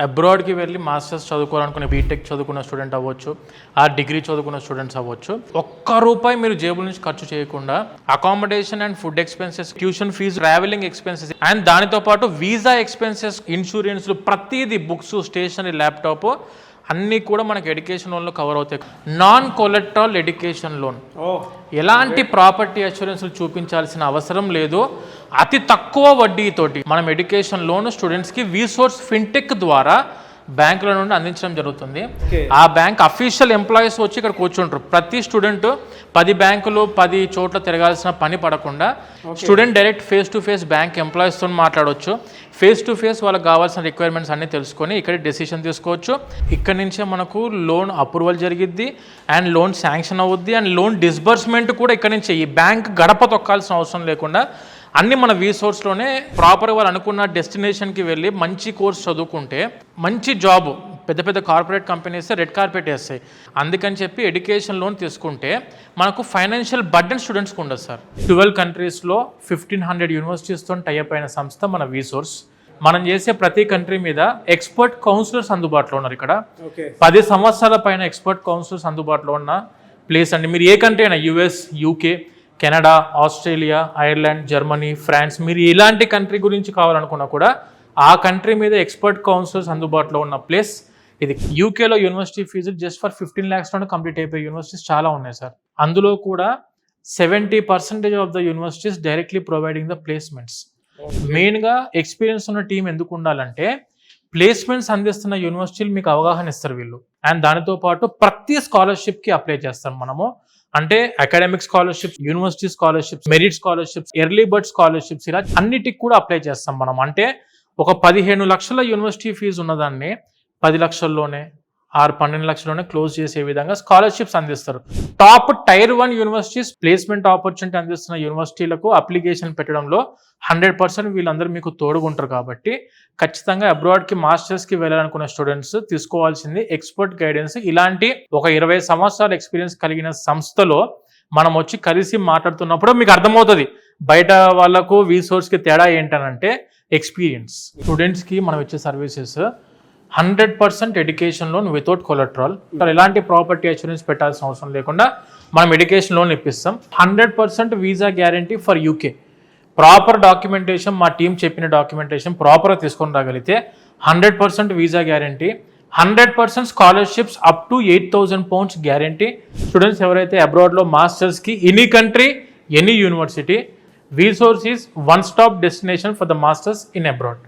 అబ్రాడ్కి వెళ్ళి masters చదువుకోవాలనుకునే BTech చదువుకున్న student అవ్వచ్చు, ఆ డిగ్రీ చదువుకున్న స్టూడెంట్స్ అవ్వచ్చు, ₹1 మీరు జేబుల నుంచి ఖర్చు చేయకుండా accommodation and food expenses, tuition fee, travelling expenses and దానితో పాటు వీసా ఎక్స్పెన్సెస్, ఇన్సూరెన్స్లు, ప్రతిదీ, బుక్స్, స్టేషనరీ, ల్యాప్టాప్ అన్నీ కూడా మనకి ఎడ్యుకేషన్ లోన్లో కవర్ అవుతాయి. నాన్ కొలెట్రల్ ఎడ్యుకేషన్ లోన్, ఎలాంటి ప్రాపర్టీ అష్యూరెన్స్లు చూపించాల్సిన అవసరం లేదు. అతి తక్కువ వడ్డీతోటి మనం ఎడ్యుకేషన్ లోన్ స్టూడెంట్స్కి వీసోర్స్ ఫిన్టెక్ ద్వారా బ్యాంకుల నుండి అందించడం జరుగుతుంది. ఆ బ్యాంక్ అఫీషియల్ ఎంప్లాయీస్ వచ్చి ఇక్కడ కూర్చుంటారు. ప్రతి స్టూడెంట్ 10 బ్యాంకులు 10 చోట్ల తిరగాల్సిన పని పడకుండా student direct face to face bank ఎంప్లాయీస్తో మాట్లాడవచ్చు. ఫేస్ టు ఫేస్ వాళ్ళకి కావాల్సిన రిక్వైర్మెంట్స్ అన్నీ తెలుసుకొని ఇక్కడ డెసిషన్ తీసుకోవచ్చు. ఇక్కడ నుంచే మనకు లోన్ అప్రూవల్ జరిగిద్ది అండ్ లోన్ శాంక్షన్ అవుద్ది అండ్ లోన్ డిస్బర్స్మెంట్ కూడా ఇక్కడ నుంచే. ఈ బ్యాంక్ గడప తొక్కాల్సిన అవసరం లేకుండా అన్ని మన వీసోర్స్లోనే ప్రాపర్గా వాళ్ళు అనుకున్న డెస్టినేషన్కి వెళ్ళి మంచి కోర్స్ చదువుకుంటే మంచి జాబ్, పెద్ద పెద్ద కార్పొరేట్ కంపెనీస్ రెడ్ కార్పెట్ వేస్తాయి. అందుకని చెప్పి ఎడ్యుకేషన్ లోన్ తీసుకుంటే మనకు ఫైనాన్షియల్ బర్డెన్ స్టూడెంట్స్కి ఉండదు సార్. 12 కంట్రీస్లో 1500 యూనివర్సిటీస్తో టైఅప్ అయిన సంస్థ మన వీసోర్స్. మనం చేసే ప్రతి కంట్రీ మీద ఎక్స్పర్ట్ కౌన్సిలర్స్ అందుబాటులో ఉన్నారు. ఇక్కడ 10 సంవత్సరాల పైన ఎక్స్పర్ట్ కౌన్సిలర్స్ అందుబాటులో ఉన్న ప్లేస్ అండి. మీరు ఏ కంట్రీ అయినా, US, UK, Canada, Australia, Ireland, Germany, France, మీరు ఎలాంటి కంట్రీ గురించి కావాలనుకున్నా కూడా ఆ కంట్రీ మీద ఎక్స్పర్ట్ కౌన్సిలర్స్ అందుబాటులో ఉన్న ప్లేస్ ఇది. యూకేలో యూనివర్సిటీ ఫీజులు జస్ట్ ఫర్ 15 lakhsలోనే కంప్లీట్ అయిపోయే యూనివర్సిటీస్ చాలా ఉన్నాయి సార్. అందులో కూడా 70% of the universities directly providing the placements. మెయిన్గా ఎక్స్పీరియన్స్ ఉన్న టీం ఎందుకు ఉండాలంటే ప్లేస్మెంట్స్ అందిస్తున్న యూనివర్సిటీలు మీకు అవగాహన ఇస్తారు వీళ్ళు. అండ్ దానితో పాటు ప్రతి స్కాలర్షిప్కి అప్లై చేస్తాం మనము. అంటే academic scholarships, university scholarships, merit scholarships, early bird scholarships, ఇలా అన్నిటికి కూడా అప్లై చేస్తాం మనం. అంటే ఒక 15 లక్షల యూనివర్సిటీ ఫీజు ఉన్నదాన్ని 10 లక్షల్లోనే 12 లక్షల్లోనే క్లోజ్ చేసే విధంగా స్కాలర్షిప్స్ అందిస్తారు. Top tier 1 universities placement opportunity అందిస్తున్న యూనివర్సిటీలకు అప్లికేషన్ పెట్టడంలో 100% వీళ్ళందరూ మీకు తోడుగుంటారు. కాబట్టి ఖచ్చితంగా అబ్రాడ్కి మాస్టర్స్కి వెళ్ళాలనుకున్న స్టూడెంట్స్ తీసుకోవాల్సింది ఎక్స్పర్ట్ గైడెన్స్. ఇలాంటి ఒక 20 సంవత్సరాల ఎక్స్పీరియన్స్ కలిగిన సంస్థలో మనం వచ్చి కలిసి మాట్లాడుతున్నప్పుడు మీకు అర్థమవుతుంది బయట వాళ్ళకు వీసోర్స్కి తేడా ఏంటనంటే ఎక్స్పీరియన్స్. స్టూడెంట్స్కి మనం ఇచ్చే services 100% education loan without collateral. ఎలాంటి ప్రాపర్టీ అష్యూరెన్స్ పెట్టాల్సిన అవసరం లేకుండా మనం ఎడ్యుకేషన్ లోన్ ఇప్పిస్తాం. 100% visa guarantee for UK. Proper documentation, మా టీం చెప్పిన డాక్యుమెంటేషన్ ప్రాపర్గా తీసుకొని రాగలిగితే 100% visa guarantee, 100% scholarships up to £8,000 guarantee. Students ఎవరైతే అబ్రాడ్లో మాస్టర్స్కి any country, any university, VSource is one stop destination for the masters in abroad.